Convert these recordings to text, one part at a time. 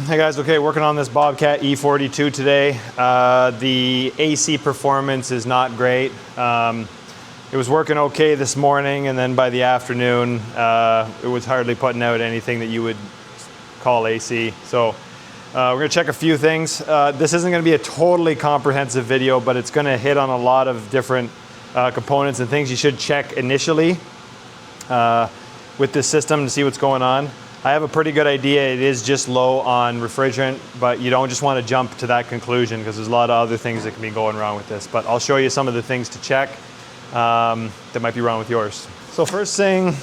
Hey guys, okay, working on this Bobcat E42 today. The AC performance is not great. It was working okay this morning, and then by the afternoon, it was hardly putting out anything that you would call AC. So we're gonna check a few things. This isn't gonna be a totally comprehensive video, but it's gonna hit on a lot of different components and things you should check initially with this system to see what's going on. I have a pretty good idea. It is just low on refrigerant, but you don't just want to jump to that conclusion because there's a lot of other things that can be going wrong with this. But I'll show you some of the things to check that might be wrong with yours. So first thing,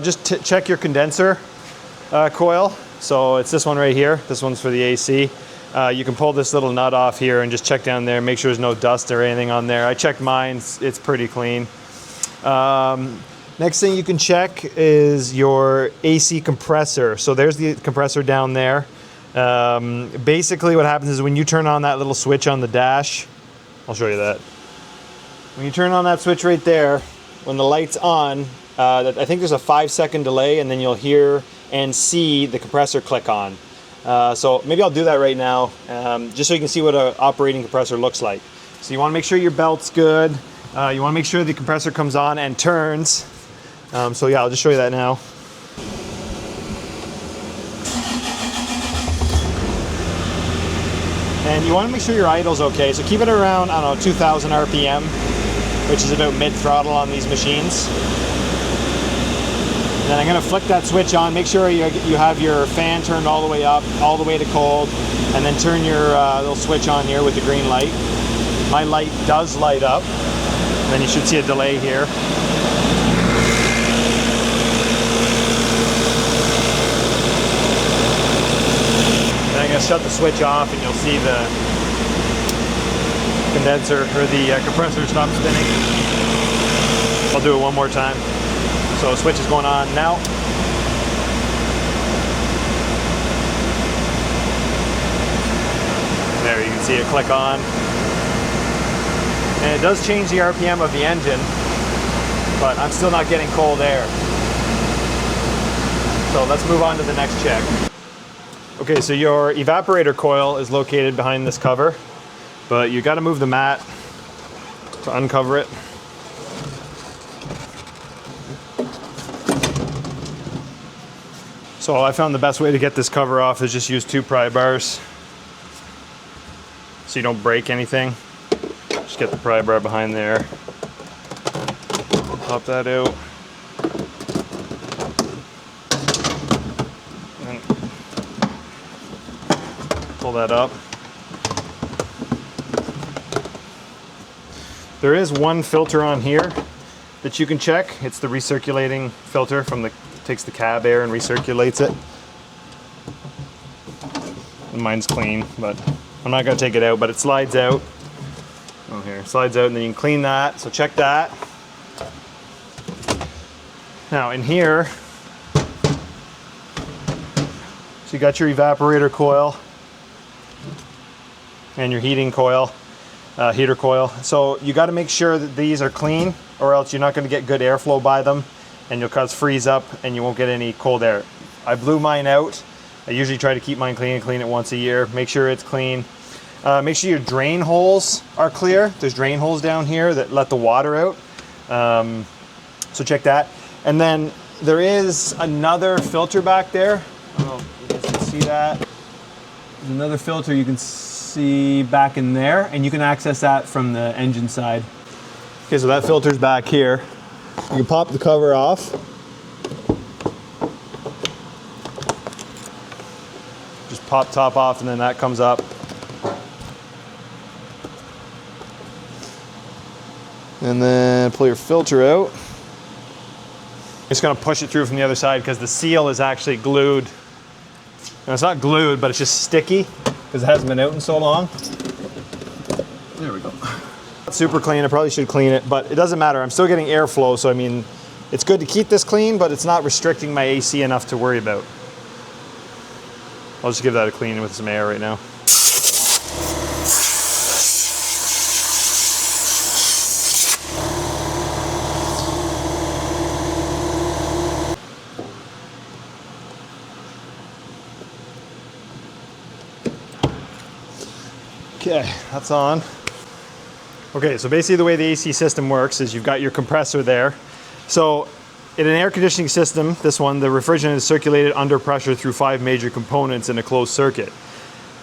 just check your condenser coil. So it's this one right here. This one's for the AC. You can pull this little nut off here and just check down there, make sure there's no dust or anything on there. I checked mine, it's pretty clean. Next thing you can check is your AC compressor. So there's the compressor down there. Basically what happens is when you turn on that little switch on the dash, I'll show you that. When you turn on that switch right there, when the light's on, I think there's a 5-second delay, and then you'll hear and see the compressor click on. So maybe I'll do that right now, just so you can see what an operating compressor looks like. So you want to make sure your belt's good. You want to make sure the compressor comes on and turns. So yeah, I'll just show you that now. And you want to make sure your idle's okay. So keep it around, I don't know, 2,000 RPM, which is about mid-throttle on these machines. And then I'm going to flick that switch on. Make sure you have your fan turned all the way up, all the way to cold, and then turn your little switch on here with the green light. My light does light up. And then you should see a delay here. I'm going to shut the switch off and you'll see the condenser or the compressor stop spinning. I'll do it one more time. So the switch is going on now. There, you can see it click on. And it does change the RPM of the engine, but I'm still not getting cold air. So let's move on to the next check. Okay, so your evaporator coil is located behind this cover, but you got to move the mat to uncover it. So I found the best way to get this cover off is just use 2 pry bars so you don't break anything. Just get the pry bar behind there. Pop that out. Pull that up. There is one filter on here that you can check. It's the recirculating filter from takes the cab air and recirculates it. And mine's clean, but I'm not gonna take it out, but it slides out. Oh, here, it slides out and then you can clean that, so check that. Now in here, so you got your evaporator coil and your heating coil, heater coil. So you got to make sure that these are clean, or else you're not going to get good airflow by them, and you'll cause freeze up and you won't get any cold air. I blew mine out. I usually try to keep mine clean and clean it once a year. Make sure it's clean. Make sure your drain holes are clear. There's drain holes down here that let the water out. So check that. And then there is another filter back there. I don't know if you guys can see that. There's another filter you can see back in there, and you can access that from the engine side. Okay, so that filter's back here. You can pop the cover off. Just pop top off and then that comes up. And then pull your filter out. Just gonna push it through from the other side because the seal is actually glued. Now, it's not glued, but it's just sticky because it hasn't been out in so long. There we go. It's super clean. I probably should clean it, but it doesn't matter. I'm still getting airflow, so I mean, it's good to keep this clean, but it's not restricting my AC enough to worry about. I'll just give that a clean with some air right now. Okay, that's on. Okay, so basically the way the AC system works is you've got your compressor there. So in an air conditioning system, this one, the refrigerant is circulated under pressure through 5 major components in a closed circuit.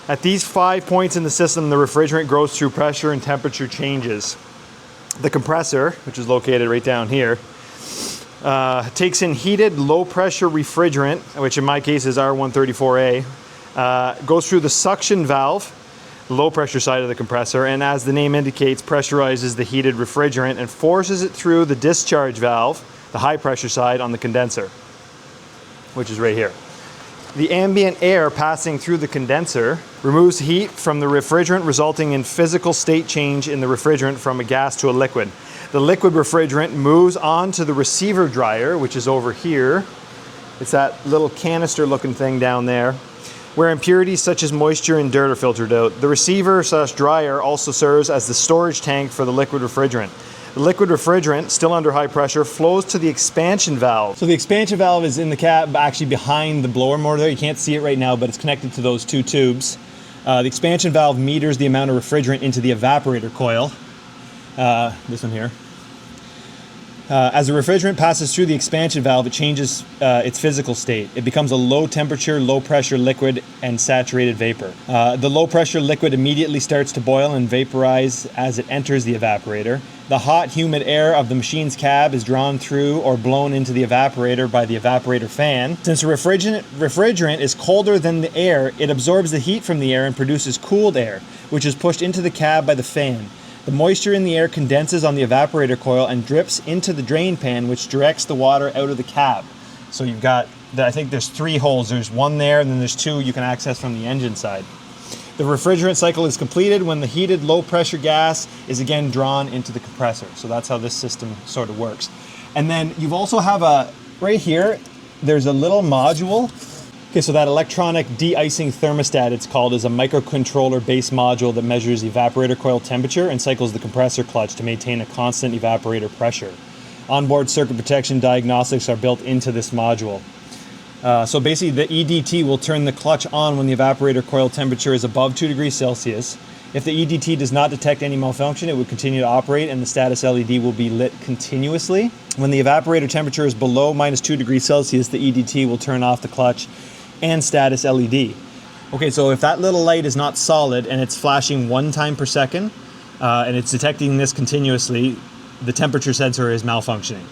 At these 5 points in the system, the refrigerant grows through pressure and temperature changes. The compressor, which is located right down here, takes in heated low pressure refrigerant, which in my case is R134a, goes through the suction valve, the low pressure side of the compressor, and as the name indicates, pressurizes the heated refrigerant and forces it through the discharge valve, the high pressure side on the condenser, which is right here. The ambient air passing through the condenser removes heat from the refrigerant, resulting in physical state change in the refrigerant from a gas to a liquid. The liquid refrigerant moves on to the receiver dryer, which is over here. It's that little canister looking thing down there, where impurities such as moisture and dirt are filtered out. The receiver/dryer also serves as the storage tank for the liquid refrigerant. The liquid refrigerant, still under high pressure, flows to the expansion valve. So the expansion valve is in the cab, actually behind the blower motor there. You can't see it right now, but it's connected to those 2 tubes. The expansion valve meters the amount of refrigerant into the evaporator coil. This one here. As the refrigerant passes through the expansion valve, it changes its physical state. It becomes a low temperature, low pressure liquid and saturated vapor. The low pressure liquid immediately starts to boil and vaporize as it enters the evaporator. The hot, humid air of the machine's cab is drawn through or blown into the evaporator by the evaporator fan. Since the refrigerant is colder than the air, it absorbs the heat from the air and produces cooled air, which is pushed into the cab by the fan. The moisture in the air condenses on the evaporator coil and drips into the drain pan, which directs the water out of the cab. So you've got, I think there's 3 holes. There's one there, and then there's 2 you can access from the engine side. The refrigerant cycle is completed when the heated low pressure gas is again drawn into the compressor. So that's how this system sort of works. And then you've also have right here, there's a little module. Okay, so that electronic de-icing thermostat, it's called, is a microcontroller based module that measures evaporator coil temperature and cycles the compressor clutch to maintain a constant evaporator pressure. Onboard circuit protection diagnostics are built into this module. So basically the EDT will turn the clutch on when the evaporator coil temperature is above 2 degrees Celsius. If the EDT does not detect any malfunction, it will continue to operate and the status LED will be lit continuously. When the evaporator temperature is below -2 degrees Celsius, the EDT will turn off the clutch and status LED. Okay, so if that little light is not solid and it's flashing 1 time per second, and it's detecting this continuously, the temperature sensor is malfunctioning.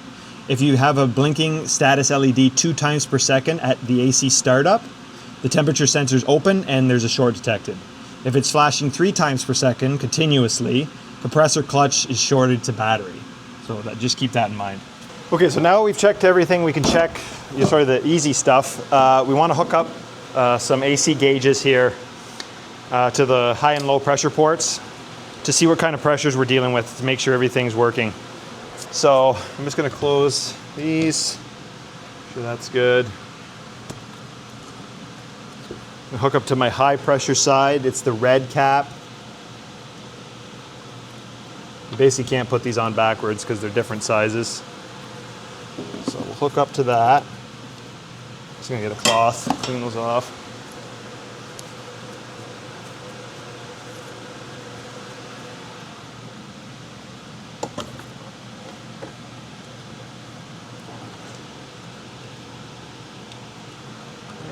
If you have a blinking status LED 2 times per second at the AC startup, the temperature sensor is open and there's a short detected. If it's flashing 3 times per second continuously, compressor clutch is shorted to battery. So just keep that in mind. Okay, so now we've checked everything we can check, sort of the easy stuff. We want to hook up some AC gauges here to the high and low pressure ports to see what kind of pressures we're dealing with to make sure everything's working. So I'm just going to close these, make sure that's good. I'll hook up to my high pressure side. It's the red cap. You basically can't put these on backwards because they're different sizes. So we'll hook up to that. Just gonna get a cloth, clean those off.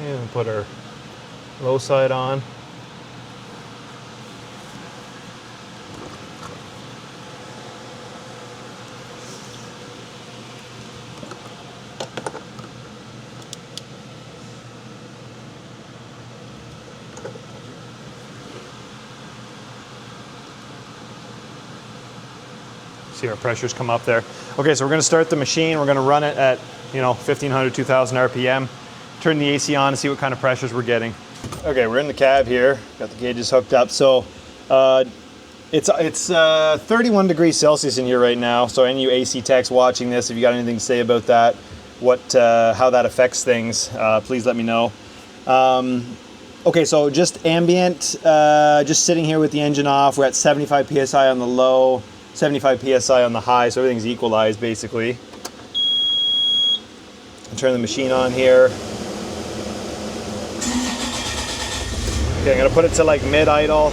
And put our low side on. See our pressures come up there. Okay, so we're going to start the machine. We're going to run it at 1500, 2000 RPM. Turn the AC on and see what kind of pressures we're getting. Okay, we're in the cab here. Got the gauges hooked up. So it's 31 degrees Celsius in here right now. So any you AC techs watching this, if you got anything to say about that, how that affects things, please let me know. Okay, so just ambient, just sitting here with the engine off. We're at 75 PSI on the low, 75 PSI on the high, so everything's equalized basically. I'll turn the machine on here. Okay, I'm gonna put it to like mid-idle.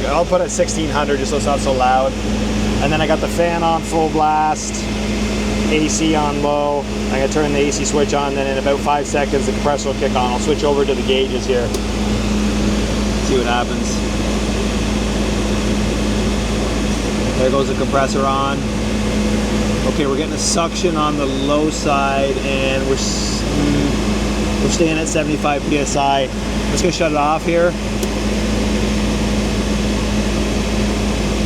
I'll put it at 1600 just so it's not so loud. And then I got the fan on full blast, AC on low. I'm gonna turn the AC switch on, then in about 5 seconds the compressor will kick on. I'll switch over to the gauges here. See what happens. There goes the compressor on. Okay, we're getting a suction on the low side and we're staying at 75 PSI. I'm just gonna shut it off here.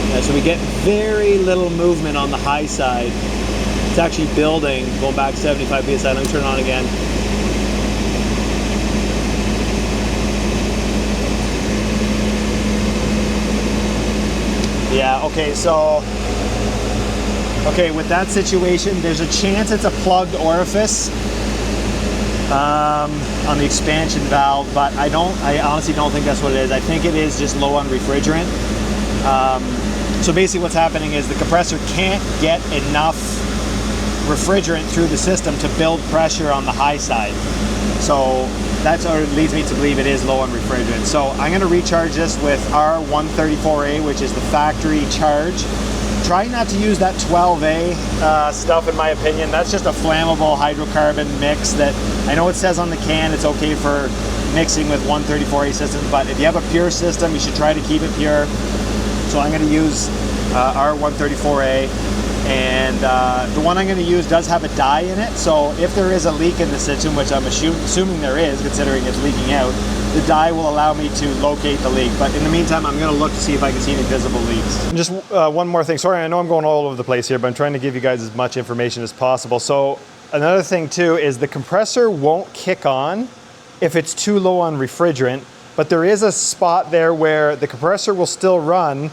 Yeah, so we get very little movement on the high side. It's actually building, going back 75 PSI. Let me turn it on again. Yeah, okay, so, okay, with that situation, there's a chance it's a plugged orifice on the expansion valve, but I honestly don't think that's what it is. I think it is just low on refrigerant. So basically what's happening is the compressor can't get enough refrigerant through the system to build pressure on the high side. So that's what leads me to believe it is low on refrigerant. So I'm going to recharge this with R134a, which is the factory charge. Try not to use that 12A stuff, in my opinion. That's just a flammable hydrocarbon mix that I know it says on the can it's okay for mixing with 134A systems, but if you have a pure system, you should try to keep it pure. So I'm going to use R134A, and the one I'm going to use does have a dye in it, so if there is a leak in the system, which I'm assuming there is, considering it's leaking out, the dye will allow me to locate the leak. But in the meantime, I'm going to look to see if I can see any visible leaks. And just one more thing. Sorry, I know I'm going all over the place here, but I'm trying to give you guys as much information as possible. So another thing too is the compressor won't kick on if it's too low on refrigerant, but there is a spot there where the compressor will still run,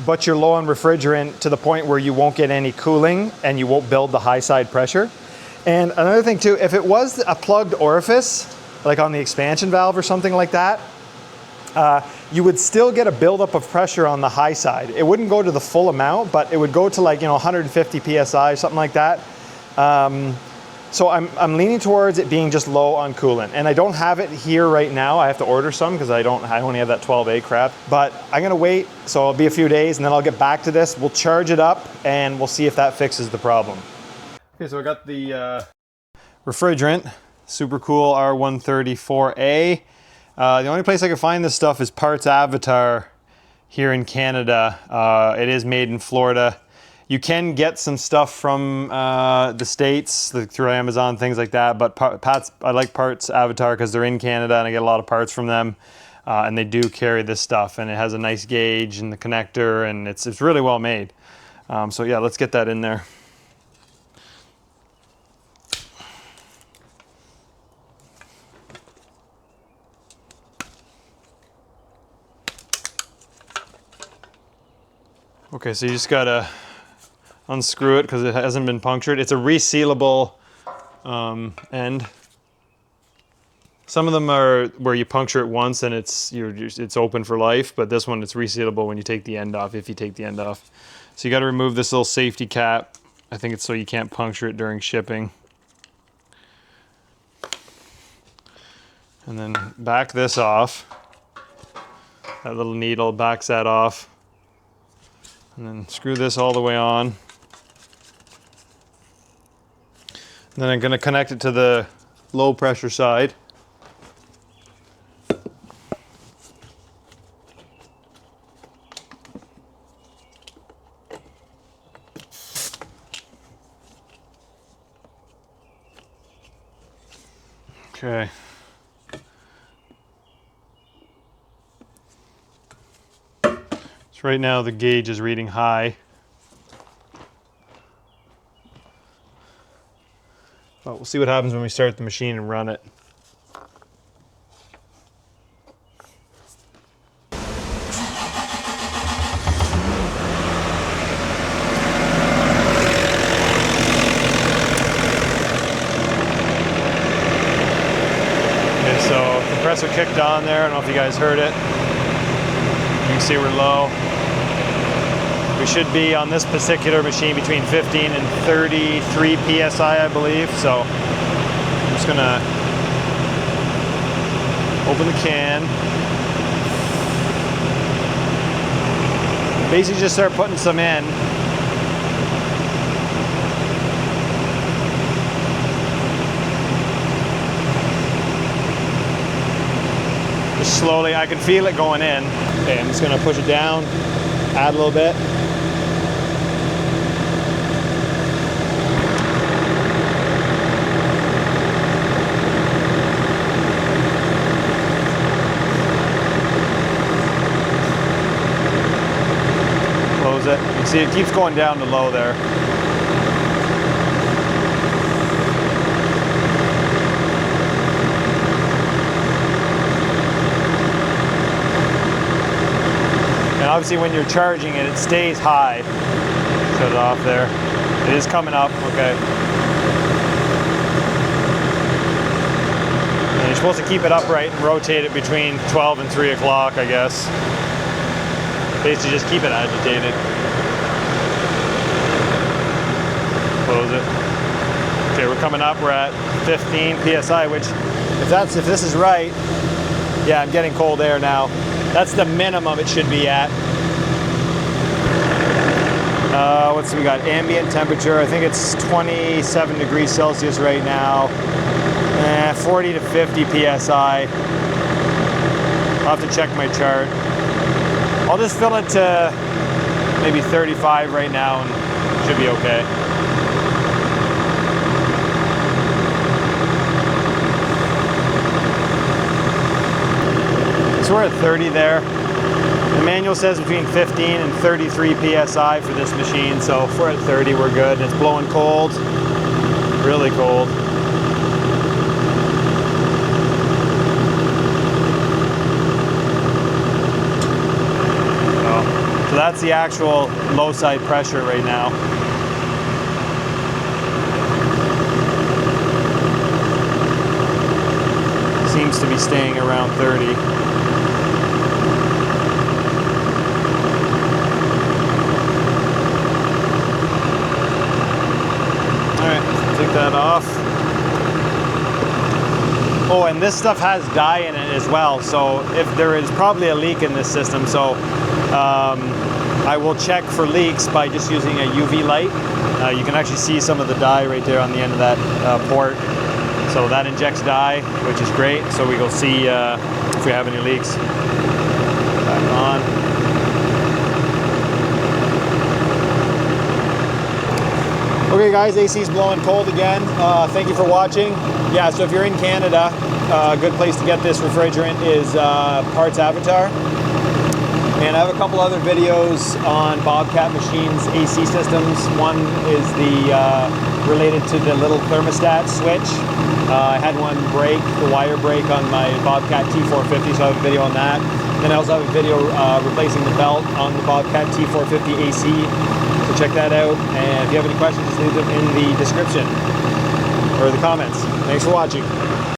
but you're low on refrigerant to the point where you won't get any cooling and you won't build the high side pressure. And another thing too, if it was a plugged orifice, like on the expansion valve or something like that, you would still get a buildup of pressure on the high side. It wouldn't go to the full amount, but it would go to, like, 150 PSI, something like that. So I'm leaning towards it being just low on coolant. And I don't have it here right now. I have to order some because I only have that 12A crap. But I'm gonna wait, so it'll be a few days and then I'll get back to this. We'll charge it up and we'll see if that fixes the problem. Okay, so I got the refrigerant, super cool R134a. The only place I can find this stuff is Parts Avatar here in Canada. It is made in Florida. You can get some stuff from the States, through Amazon, things like that, but I like Parts Avatar because they're in Canada and I get a lot of parts from them. And they do carry this stuff, and it has a nice gauge and the connector, and it's really well made. So yeah, let's get that in there. Okay, so you just gotta unscrew it because it hasn't been punctured. It's a resealable end. Some of them are where you puncture it once and it's open for life, but this one, it's resealable when you take the end off, if you take the end off. So you got to remove this little safety cap. I think it's so you can't puncture it during shipping. And then back this off. That little needle backs that off. And then screw this all the way on. And then I'm going to connect it to the low pressure side. Okay. So right now the gauge is reading high. But we'll see what happens when we start the machine and run it. Okay, so compressor kicked on there. I don't know if you guys heard it. You can see we're low. We should be on this particular machine between 15 and 33 PSI, I believe. So I'm just gonna open the can. Basically just start putting some in. Just slowly, I can feel it going in. Okay, I'm just gonna push it down, add a little bit. Close it. You see it keeps going down to low there. And obviously when you're charging it, it stays high. Shut it off there. It is coming up, okay. And you're supposed to keep it upright and rotate it between 12 and 3 o'clock, I guess. Basically just keep it agitated. Close it. Okay, we're coming up, we're at 15 PSI, which if this is right, yeah, I'm getting cold air now. That's the minimum it should be at. What's we got? Ambient temperature, I think it's 27 degrees Celsius right now. 40 to 50 PSI. I'll have to check my chart. I'll just fill it to maybe 35 right now and it should be okay. So we're at 30 there. The manual says between 15 and 33 PSI for this machine, so if we're at 30, we're good. It's blowing cold, really cold. So that's the actual low side pressure right now. Seems to be staying around 30. Take that off. Oh, and this stuff has dye in it as well, so if there is probably a leak in this system, so I will check for leaks by just using a UV light. You can actually see some of the dye right there on the end of that port. So that injects dye, which is great, so we will see if we have any leaks. Back on. Okay guys, AC is blowing cold again. Thank you for watching. Yeah, so if you're in Canada, a good place to get this refrigerant is Parts Avatar. And I have a couple other videos on Bobcat machines, AC systems. One is related to the little thermostat switch. I had one break, the wire break on my Bobcat T450, so I have a video on that. Then I also have a video replacing the belt on the Bobcat T450 AC. So check that out, and if you have any questions, just leave them in the description or the comments. Thanks for watching.